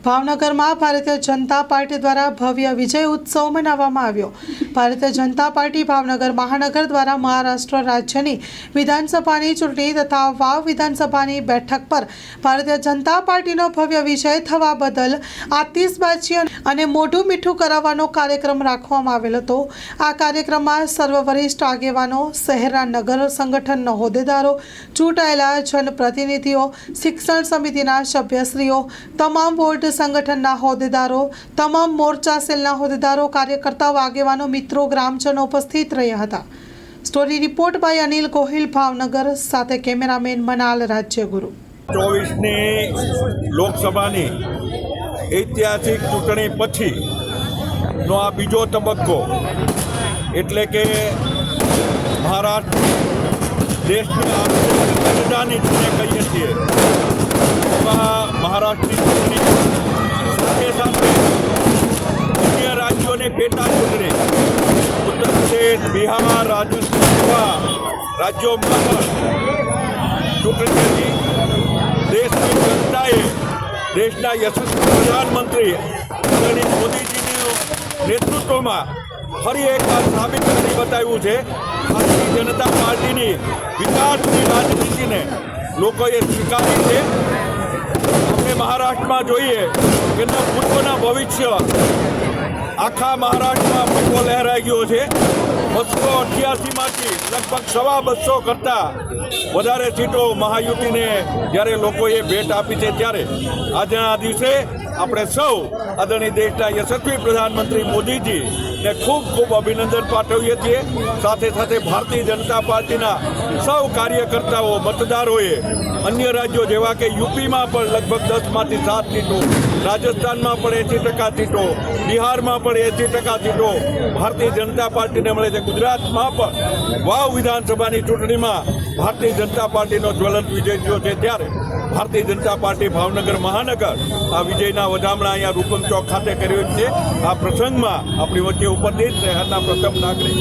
ભાવનગરમાં ભારતીય જનતા પાર્ટી દ્વારા ભવ્ય વિજય ઉત્સવ મનાવવામાં આવ્યો। ભારતીય જનતા પાર્ટી ભાવનગર મહાનગર દ્વારા મહારાષ્ટ્ર રાજ્યની વિધાનસભાની ચૂંટણી તથા વાવ વિધાનસભાની બેઠક પર ભારતીય જનતા પાર્ટીનો ભવ્ય વિજય થવા બદલ આતિશબાજી અને મોઢું મીઠું કરાવવાનો કાર્યક્રમ રાખવામાં આવેલ હતો। આ કાર્યક્રમમાં સર્વ વરિષ્ઠ આગેવાનો, શહેરના નગર સંગઠનના હોદ્દેદારો, ચૂંટાયેલા જનપ્રતિનિધિઓ, શિક્ષણ સમિતિના સભ્યશ્રીઓ, તમામ વોર્ડ સંગઠનના હોદ્દેદારો, તમામ મોરચા સેલના હોદ્દેદારો, કાર્યકર્તાઓ, આગેવાનો, મિત્રો, ગ્રામજનો ઉપસ્થિત રહ્યા હતા। Story report by Anil Gohil, Bhavnagar, સાથે કેમેરામેન મનાલ રાજ્યગુરુ। 24ની લોકસભાની ઐતિહાસિક ચૂંટણી પછીનો આ બીજો તબક્કો, એટલે કે મહારાષ્ટ્ર દેશની રાજધાની જેને કહીએ છીએ મહારાષ્ટ્રની ચૂંટણી સાથે સાથે અન્ય રાજ્યોની પેટા ચૂંટણી ઉત્તર પ્રદેશ, બિહાર, રાજસ્થાન જેવા રાજ્યોમાં પણ ચૂંટણી હતી। દેશની જનતાએ દેશના યશસ્વી પ્રધાનમંત્રી આદરણીય મોદીજીના નેતૃત્વમાં ફરી એકવાર સાબિત કરી બતાવ્યું છે ભારતીય જનતા પાર્ટીની વિકાસની રાજનીતિને લોકોએ સ્વીકારી છે। આપણે મહારાષ્ટ્રમાં જોઈએ કે ભૂતપૂર્વના ભવિષ્ય આખા મહારાષ્ટ્રમાં ભૂકો લહેરાઈ ગયો છે। 288માંથી લગભગ 250 કરતાં વધારે સીટો મહાયુતિને જ્યારે લોકોએ ભેટ આપી છે, ત્યારે આજના દિવસે આપણે સૌ આદરણીય દેશના યશસ્વી પ્રધાનમંત્રી મોદીજીને ખૂબ ખૂબ અભિનંદન પાઠવીએ છીએ। સાથે સાથે ભારતીય જનતા પાર્ટીના સૌ કાર્યકર્તાઓ, મતદારોએ અન્ય રાજ્યો જેવા કે યુપીમાં પણ લગભગ 10માંથી 7 સીટો, રાજસ્થાનમાં પણ 80% સીટો, બિહારમાં પણ 80% સીટો ભારતીય જનતા પાર્ટીને મળે છે। ગુજરાતમાં પણ વાવ વિધાનસભાની ચૂંટણીમાં ભારતીય જનતા પાર્ટીનો જ્વલંત વિજય થયો છે, ત્યારે ભારતીય જનતા પાર્ટી ભાવનગર મહાનગર આ વિજયના વધામણા અહીંયા રૂપમ ચોક ખાતે કર્યો છે। આ પ્રસંગમાં આપણી વચ્ચે ઉપસ્થિત શહેરના પ્રથમ નાગરિક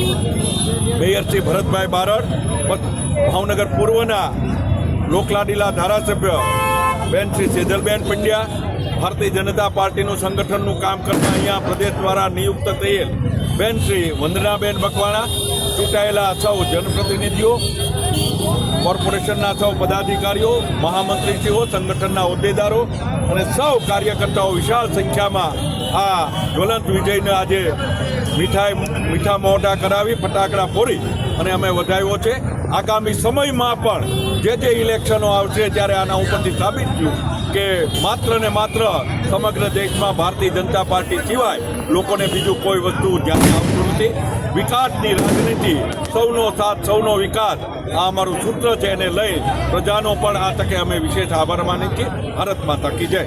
મેયર શ્રી ભરતભાઈ બારડ, ભાવનગર પૂર્વના લોકલાડીલા ધારાસભ્ય બેન શ્રી સેજલબેન પંડ્યા, ભારતીય જનતા પાર્ટીનું સંગઠનનું કામ કરતા અહીંયા પ્રદેશ દ્વારા નિયુક્ત થયેલ બેન શ્રી વંદનાબેન મકવાણા, ચૂંટાયેલા સૌ જનપ્રતિનિધિઓ, કોર્પોરેશનના સૌ પદાધિકારીઓ, મહામંત્રીશ્રીઓ, સંગઠનના હોદ્દેદારો અને સૌ કાર્યકર્તાઓ વિશાળ સંખ્યામાં આ જ્વલંત વિજયને આજે મીઠા મોઢા કરાવી ફટાકડા ફોડી અને અમે વધાવ્યો છે। આગામી સમયમાં પણ જે ઇલેક્શનો આવશે ત્યારે આના ઉપરથી સાબિત થયું કે માત્ર ને માત્ર સમગ્ર દેશમાં ભારતીય જનતા પાર્ટી સિવાય લોકોને બીજું કોઈ વસ્તુ ધ્યાન આવતું નથી। વિકાસની રાજનીતિ, સૌનો સાથ, સૌનો વિકાસ, આ અમારું સૂત્ર છે, એને લઈ પ્રજાનો પણ આ તકે અમે વિશેષ આભાર માનીએ છીએ। ભારત માતા કી જય।